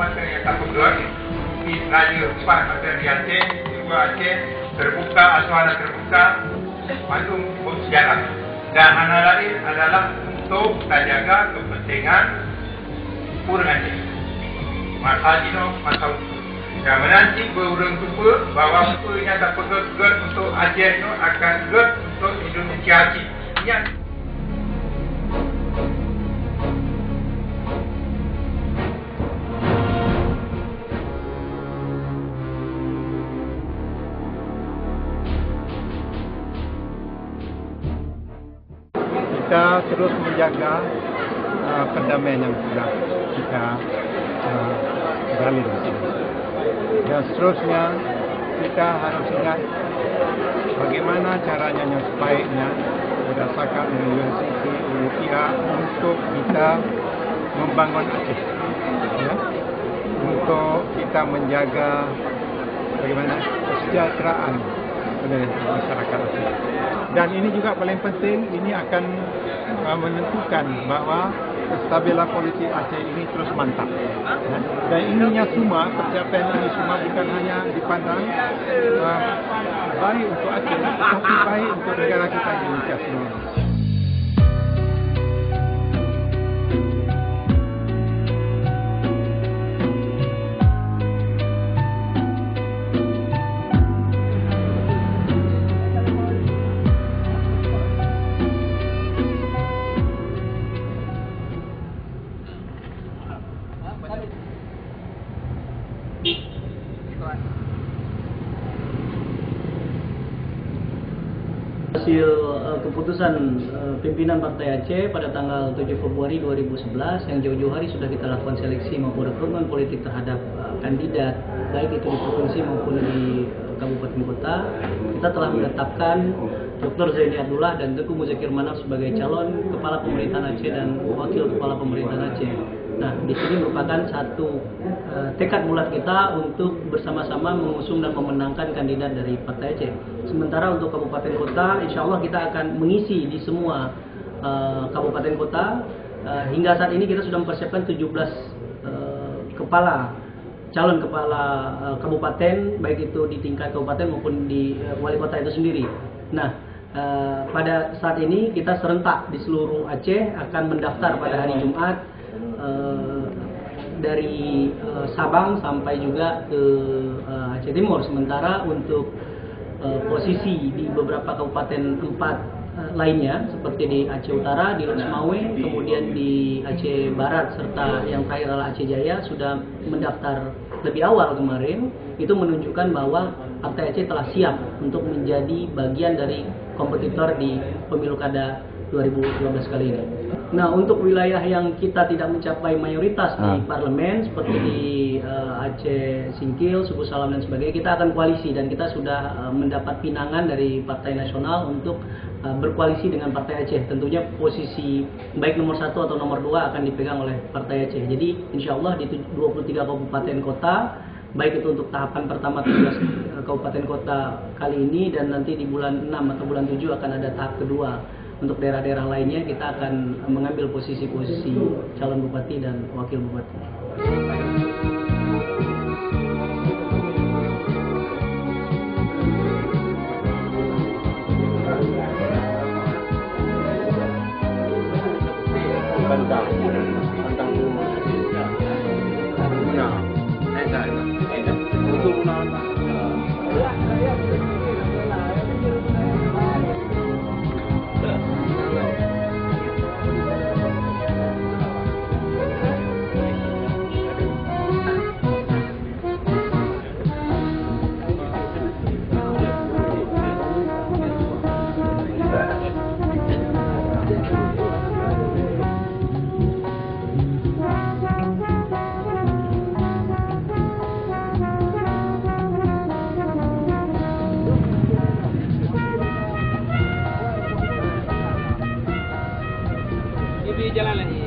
masa yang tak pegelar di Raja 4 masa di Aceh, di luar Aceh terbuka, asuhan terbuka, itu bersejarah. Dan antara lain adalah untuk kita jaga kepentingan orang Aceh. Masa Dino, masa yang menanti berurang suka bahawa supaya tak pegelar untuk Aceh itu akan gelar untuk Indonesia Aceh. Kita terus menjaga perdamaian yang sudah kita jalin di sini. Dan seterusnya kita harus ingat bagaimana caranya yang sebaiknya berdasarkan universiti UPIA untuk kita membangun Aceh, ya? Untuk kita menjaga bagaimana kesejahteraan masyarakat Aceh. Dan ini juga paling penting, ini akan menentukan bahawa kestabilan politik Aceh ini terus mantap. Dan ininya semua, pencapaian ini semua bukan hanya dipandang baik untuk Aceh, tapi baik untuk negara kita Indonesia sendiri. Hasil keputusan pimpinan Partai Aceh pada tanggal 7 Februari 2011 yang jauh-jauh hari sudah kita lakukan seleksi maupun rekrutmen politik terhadap kandidat baik itu di provinsi maupun di kabupaten kota. Kita telah menetapkan Dr. Zaini Abdullah dan Tengku Muzakir Manaf sebagai calon kepala pemerintahan Aceh dan wakil kepala pemerintahan Aceh. Nah, di sini merupakan satu tekad bulat kita untuk bersama-sama mengusung dan memenangkan kandidat dari Partai Aceh. Sementara untuk kabupaten kota, insya Allah kita akan mengisi di semua kabupaten kota. Hingga saat ini kita sudah mempersiapkan 17 calon kepala kabupaten, baik itu di tingkat kabupaten maupun di wali kota itu sendiri. Nah, pada saat ini kita serentak di seluruh Aceh akan mendaftar pada hari Jumat dari Sabang sampai juga ke Aceh Timur. Sementara untuk posisi di beberapa kabupaten 4 lainnya seperti di Aceh Utara, di Losmawe, kemudian di Aceh Barat serta yang terakhir adalah Aceh Jaya sudah mendaftar lebih awal kemarin. Itu menunjukkan bahwa Partai Aceh telah siap untuk menjadi bagian dari kompetitor di pemilu kada 2012 kali ini. Nah, untuk wilayah yang kita tidak mencapai mayoritas di parlemen seperti di Aceh Singkil, Suku Salam dan sebagainya, kita akan koalisi dan kita sudah mendapat pinangan dari Partai Nasional untuk berkoalisi dengan Partai Aceh. Tentunya posisi baik nomor 1 atau nomor 2 akan dipegang oleh Partai Aceh. Jadi insya Allah di 23 kabupaten kota, baik itu untuk tahapan pertama 17 kabupaten kota kali ini, dan nanti di bulan 6 atau bulan 7 akan ada tahap kedua. Untuk daerah-daerah lainnya kita akan mengambil posisi-posisi calon bupati dan wakil bupati. Jalan lagi.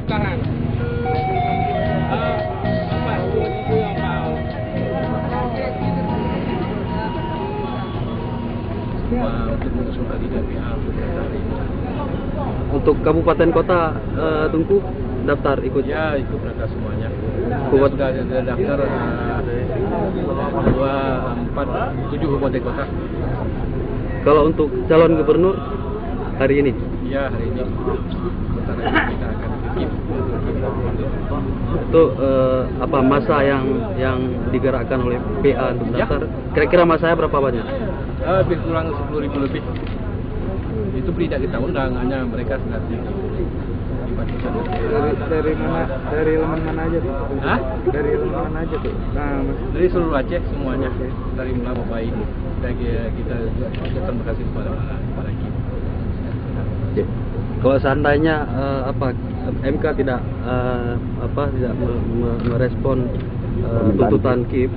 Tahan. Apa itu yang mau? Untuk mengusulkan tidak pihak Untuk kabupaten kota Tungku daftar ikut. ya ikut mereka semuanya. Buat- Sudah ada daftar 7 kabupaten kota. Kalau untuk calon gubernur hari ini Ya hari ini sebentar lagi kita akan bikin. itu apa masa yang digerakkan oleh PA untuk Ya. daftar? Kira-kira masanya berapa banyak? Lebih kurang 10.000 lebih. Itu tidak kita undang, hanya mereka sudah dibagikan. Dari mana? Dari elemen mana aja tuh? Hah? Dari elemen mana aja tuh? Nah, Mas. Dari seluruh Aceh semuanya, dari mulai baik. Kita terima kasih kepada kita. Kalau seandainya MK tidak merespon tuntutan KIP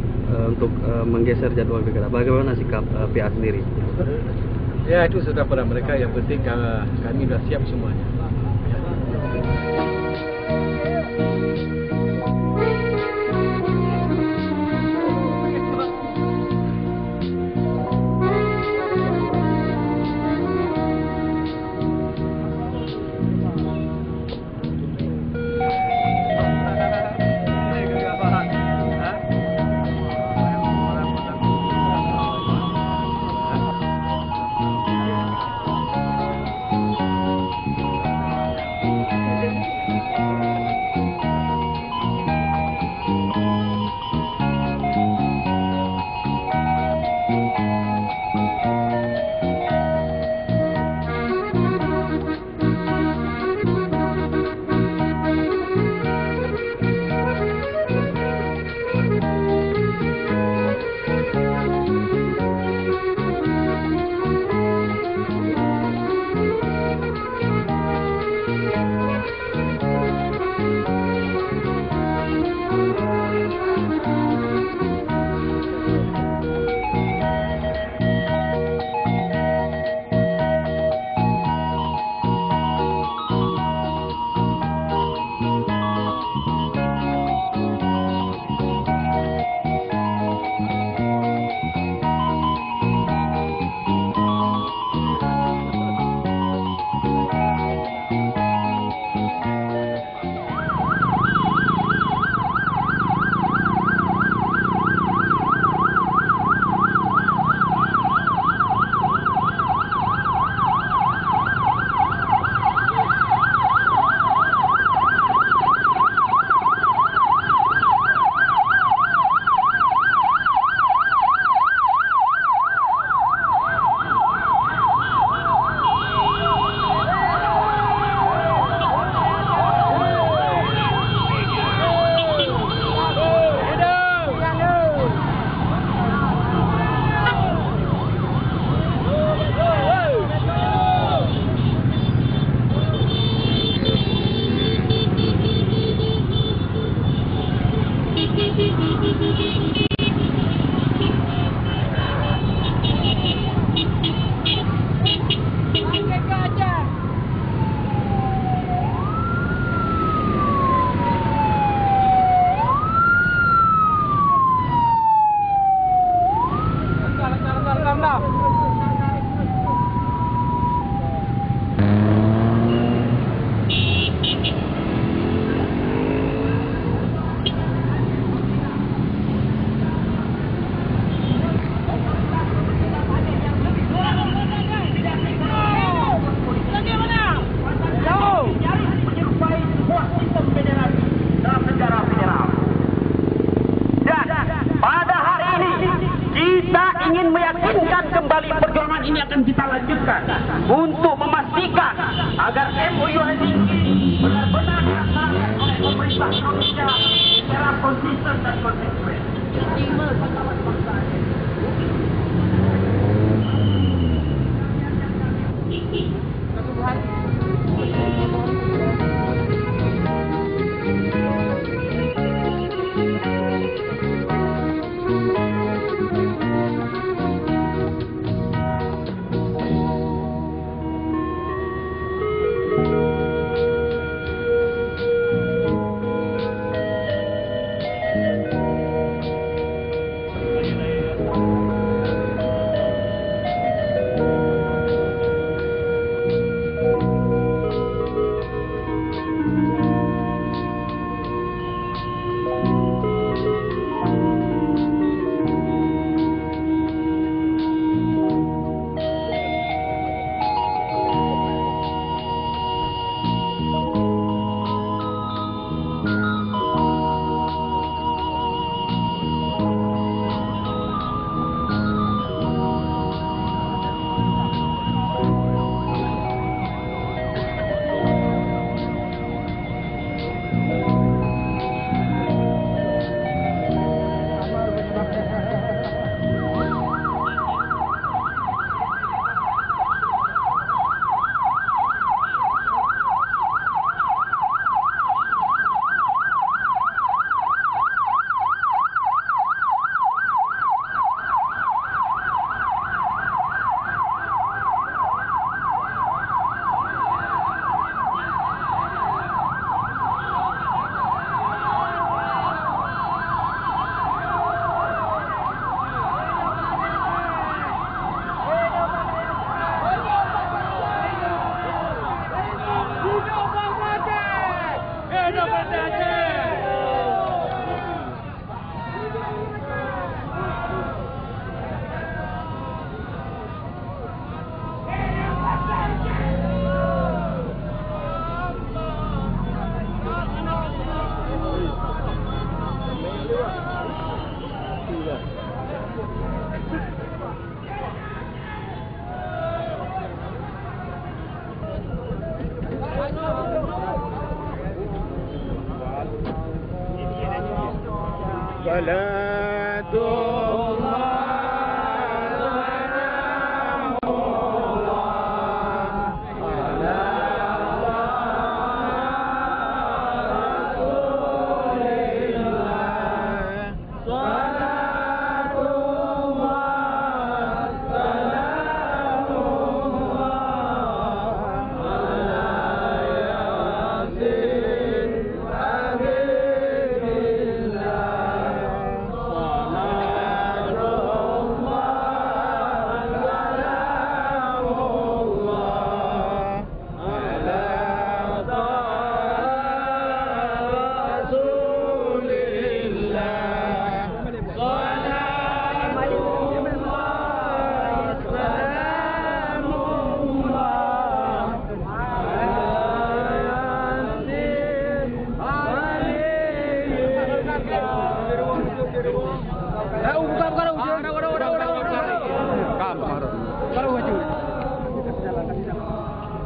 untuk menggeser jadwal pilkada, bagaimana sikap PA sendiri? Ya itu sudah pada mereka, yang penting kami sudah siap semuanya. Pada hari ini kita ingin meyakinkan kembali perjuangan ini akan kita lanjutkan untuk memastikan agar MOU ini benar-benar dilaksanakan oleh pemerintah Indonesia secara konsisten dan konsekuen.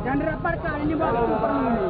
Jangan dirapatkan ini baru perlu.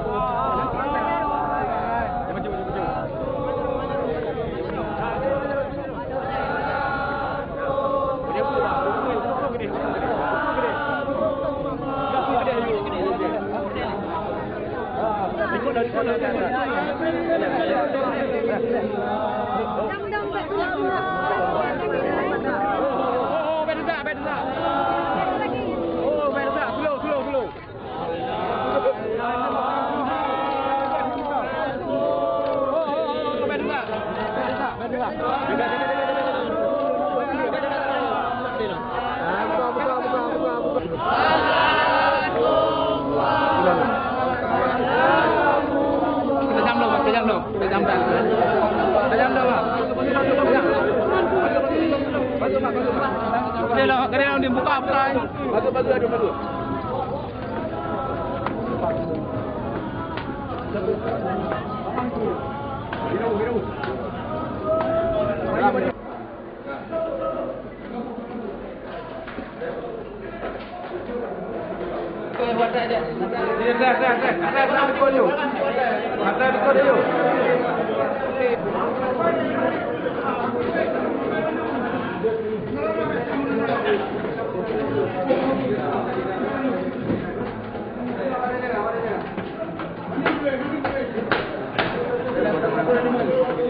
Kejam dong. Kalian dibuka apa? Batu.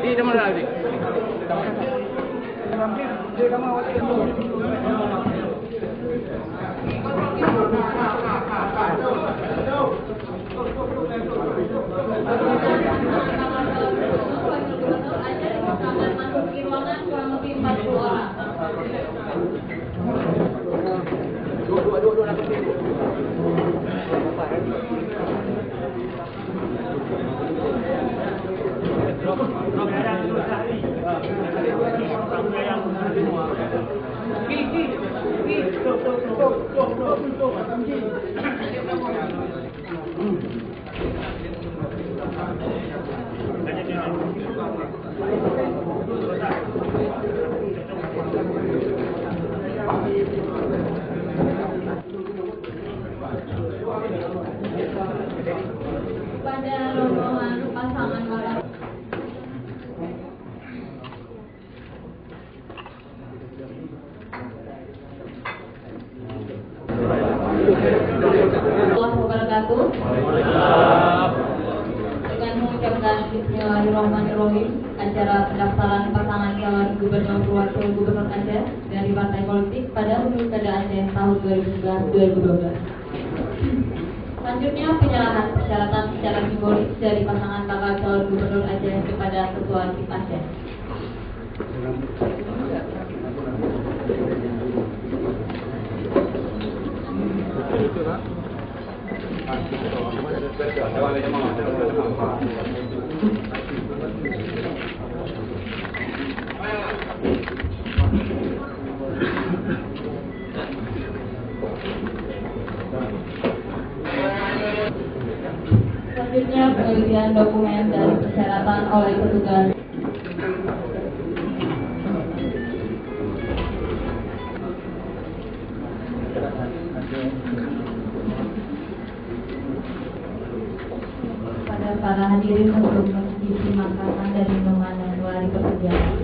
Di mana lagi? Memasuki ruangan kurang lebih 40 orang. Pada rombongan pasangan warga wabarakatuh. Dengan mengucapkan Bismillahirrahmanirrahim, acara pendaftaran pasangan calon gubernur wakil gubernur Aceh dari partai politik pada Pilkada Aceh tahun 2011-2012. Selanjutnya penyerahan persyaratan secara simbolis dari pasangan bakal calon gubernur Aceh kepada Ketua KIP Aceh. Selanjutnya penelitian dokumen dan persyaratan oleh petugas. Pada para hadirin untuk mengisi makanan dan minuman yang telah dipersediakan.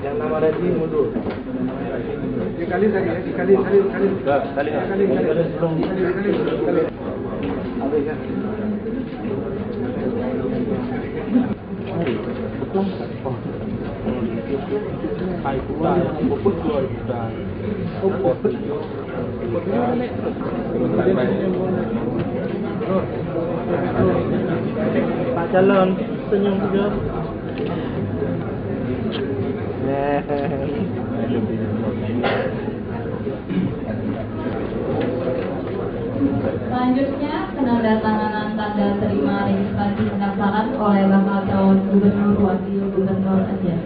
Yang nama Raji mundur. Dikali. Pak Calon senyum juga. Selanjutnya penandatanganan tanda terima registrasi pendaftaran oleh bakal calon gubernur wakil gubernur Aceh.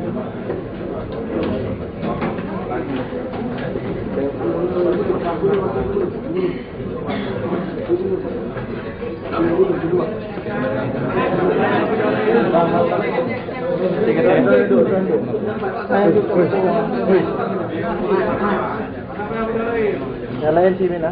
Nyalain si Mina.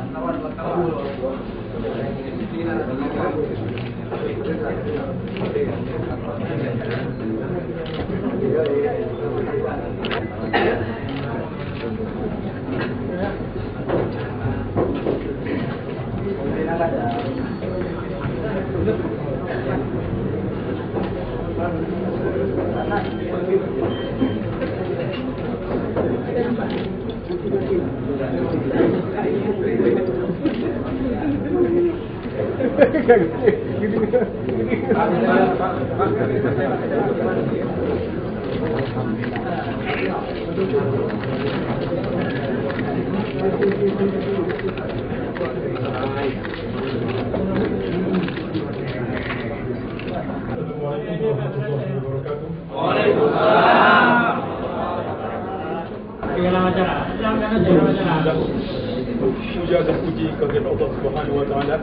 Puja dan puji kehadirat Allah Subhanahu Wa Taala.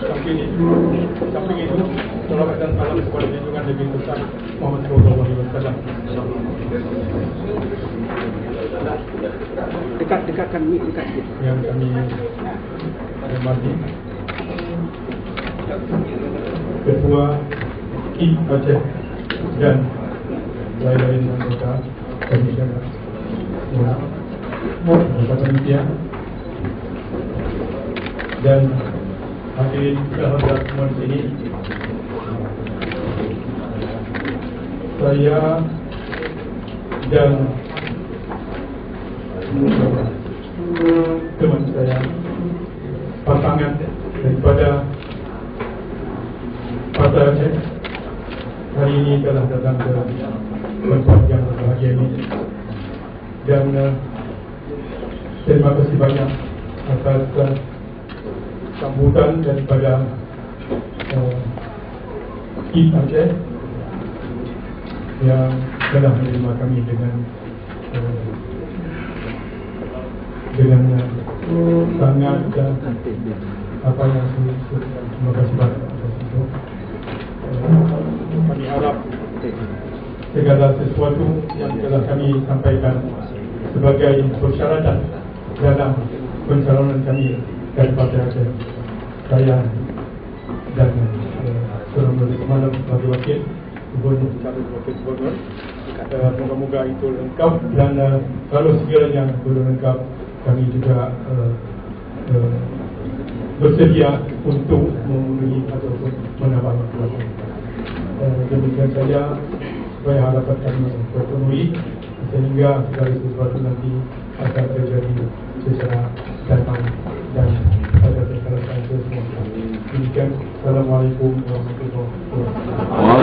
Samping itu, salawat dan salam kepada junjungan Nabi besar Muhammad Sallallahu Alaihi Wasallam. Dekatkan mic dekat sikit. Yang kami hormati Ketua KI Aceh dan lain-lain anggota komisioner anggota panitia dan hadirin kehadirat semua di sini. Saya dan teman saya, pasangan daripada Partai Aceh, hari ini telah datang ke tempat yang berbahagia ini, dan terima kasih banyak atas sambutan daripada KI Aceh yang telah menerima kami dengan sangat apa yang terima kasih banyak atas itu. Kami harap segala sesuatu yang telah kami sampaikan sebagai persyaratan dalam pencalonan kami dari Partai Aceh, saya dan seorang malam sebagai wakil gubernur, calon wakil gubernur. Moga-moga itu lengkap, dan kalau segalanya belum lengkap, kami juga bersedia untuk memenuhi ataupun menambah kekuatan. Demikian saja supaya harapan kami terpenuhi, sehingga segala sesuatu nanti akan terjadi secara datang dan pada keselesaian semua. Demikian. Assalamualaikum warahmatullahi wabarakatuh.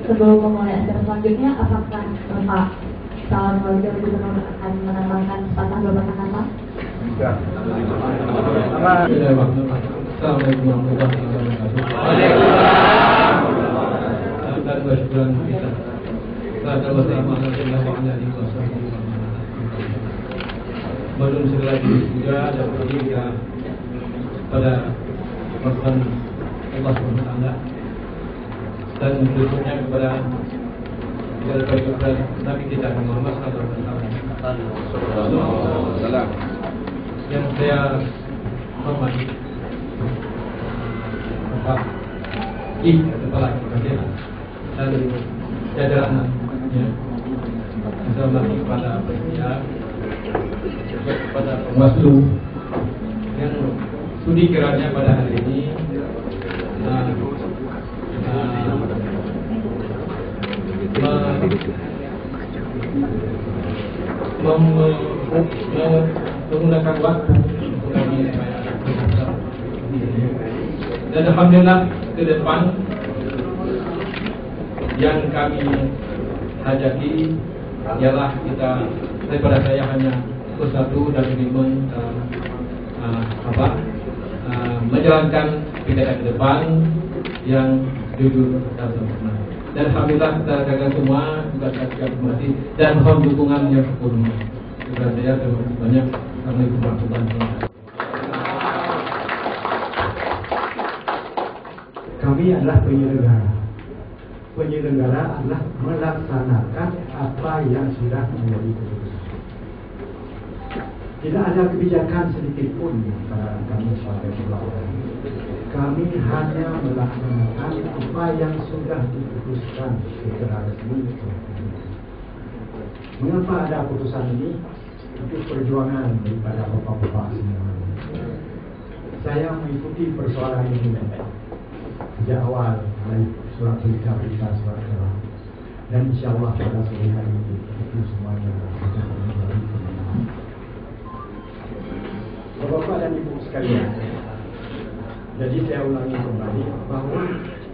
Sebelum memulai acara selanjutnya, apakah Bapak calon wakil gubernur akan menambahkan patah beberapa kata? Assalamualaikum warahmatullahi wabarakatuh. Dan bersyukuran kita kepada Allah Subhanahu. Belum segala juga dan berdoa pada Tuhan Allah Subhanahu dan berikutnya kepada Nabi kita Muhammad Sallallahu Alaihi Wasallam yang saya hormati, Bapak I Kepala Kementerian dan jajarannya, saya hormati kepada panitia, kepada Bawaslu yang sudi kiranya pada hari ini menggunakan waktu dan alhamdulillah ke depan yang kami hajati ialah kita daripada saya hanya bersatu dan ingin menjalankan kegiatan ke depan yang jujur dan sempurna. Dan alhamdulillah kita gagal semua, juga saya terima kasih dan mohon dukungan yang sepenuhnya. kepada saya. Terima kasih banyak. Assalamualaikum warahmatullahi wabarakatuh. Kami adalah penyelenggara. Penyelenggara adalah melaksanakan apa yang sudah menjadi keputusan. Tidak ada kebijakan sedikit pun pada kami sebagai pelaku. Kami hanya melaksanakan apa yang sudah diputuskan secara resmi. Mengapa ada putusan ini? Itu perjuangan daripada bapak-bapak semua. Saya mengikuti persoalan ini sejak awal dari surat berita-berita surat keras, dan insyaAllah pada sore hari ini itu semuanya sudah menjadi kebenaran. Bapak dan Ibu sekalian, jadi saya ulangi kembali bahwa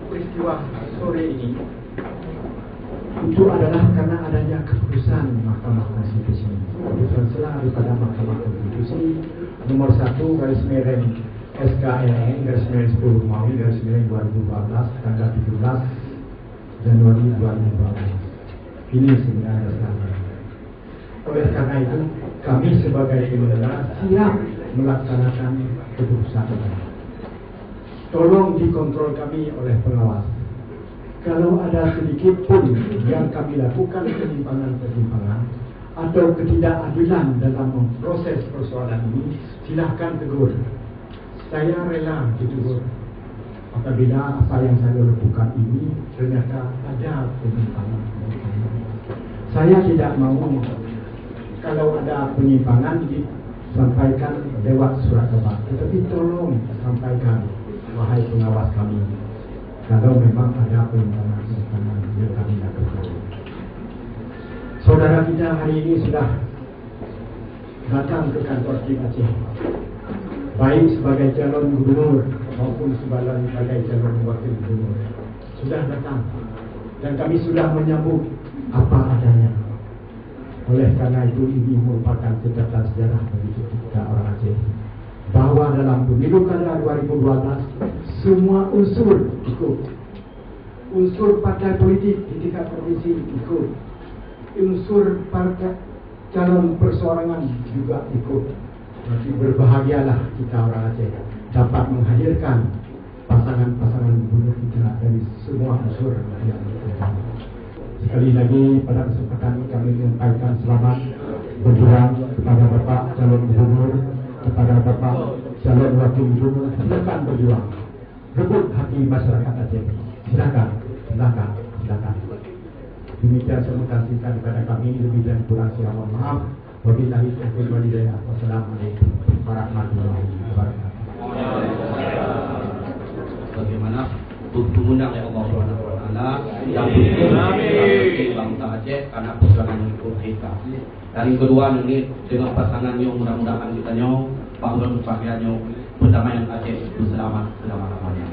peristiwa sore ini itu adalah karena adanya keputusan Mahkamah Konstitusi. Keputusan selah daripada Mahkamah Konstitusi nomor 1/miring SKNE /10 Romawi /2012 tanggal 17 Januari 2012. Ini sebenarnya dasarnya. Oleh karena itu, kami sebagai penyelenggara siap melaksanakan keputusan ini. Tolong dikontrol kami oleh pengawas. Kalau ada sedikit pun yang kami lakukan penyimpangan-penyimpangan atau ketidakadilan dalam proses persoalan ini, silakan tegur. Saya rela ditegur apabila apa yang saya lakukan ini ternyata ada penyimpangan. Saya tidak mau kalau ada penyimpangan disampaikan lewat surat kabar, tetapi tolong sampaikan, wahai pengawas kami, kalau memang ada penyimpangan yang kami lakukan. Saudara kita hari ini sudah datang ke kantor di Aceh, baik sebagai calon gubernur maupun sebagai calon wakil gubernur, sudah datang dan kami sudah menyambut apa adanya. Oleh karena itu ini merupakan catatan sejarah bagi kita orang Aceh, bahwa dalam pemilu kada 2012 semua unsur ikut, unsur partai politik di tingkat provinsi ikut, unsur partai calon perseorangan juga ikut. Berarti berbahagialah kita orang Aceh dapat menghadirkan pasangan-pasangan gubernur kita dari semua unsur yang ada. Sekali lagi pada kesempatan ini kami menyampaikan selamat berjuang kepada Bapak calon gubernur, kepada Bapak calon wakil gubernur. Silakan berjuang, rebut hati masyarakat Aceh. Silakan. Demikian saya kasihkan kepada kami, lebih dan kurang saya mohon maaf. Wabillahi taufiq wal hidayah. Wassalamualaikum warahmatullahi wabarakatuh. Bagaimana mengundang ya Allah Subhanahu wa taala yang berkati bangsa Aceh karena perjuangan untuk kita. Dan yang kedua ini dengan pasangannya mudah-mudahan kita bangun bahagianya perdamaian Aceh selama-lamanya.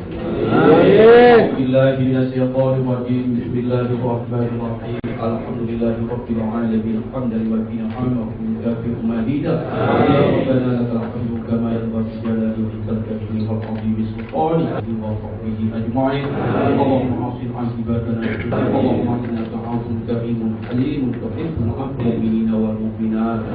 Bismillahirrahmanirrahim. Bismillahirrahmanirrahim. Alhamdulillahirabbil alamin. Hamdan wa bihamdihi wa bihamdihi. Rabbana lakal hamdu kama yanbaghi li jalali wajhika wal azimi sultani wa sahbihi ajma'in. Allahumma hasin an ibadana. Allahumma inna ta'awun karimun halimun tuhibbul mu'minina wal mu'minat.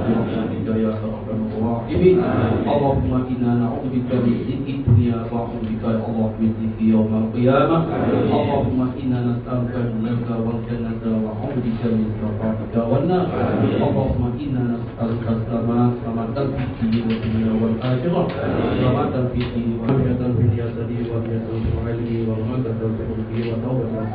Ya arhamar rahimin. Allahumma inna na'udzubika min dzikri dunya wa a'udzubika Allah min dzikri yaumil qiyamah. Allahumma inna nas'aluka al-jannata wal jannata wa a'udzubika min sakhatika wan nar. Allahumma inna nas'aluka salamatan fid dini wad dunya wal akhirah. Salamatan fid dini wa hidayatan fil jasadi wa hidayatan fil ilmi wa maghfiratan fil rizqi wa tawbatan.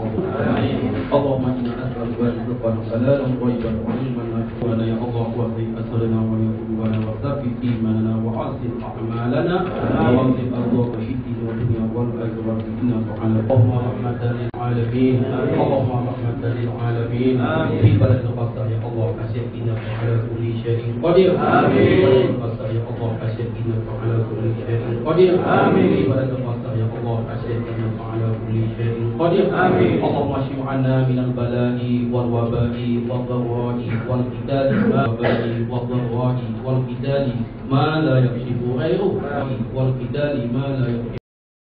Allahumma inna nas'aluka rizqan halalan thayyiban wa ilman nafi'an. Ya Allah wa bi asrina wa qulubana wa thabbit imanana wa asil a'malana wa anzil ardaka fid wa dunya wal akhirah. Inna Allahumma rahmatan lil alamin. Allahumma rahmatan lil alamin. Fi balad al-qasr ya Allah asyhadu ala kulli syai'in qadir. Amin. Qasr ya Allah asyhadu ala kulli syai'in qadir. Amin. Fi balad al-qasr ya Allah asyhadu ala kulli syai'in qadir. Amin. Allahumma shfi 'anna min al-bala'i wal waba'i wad dharra'i wal qitali wal qitali ma la yakshifu ghayruhu wal qitali ma la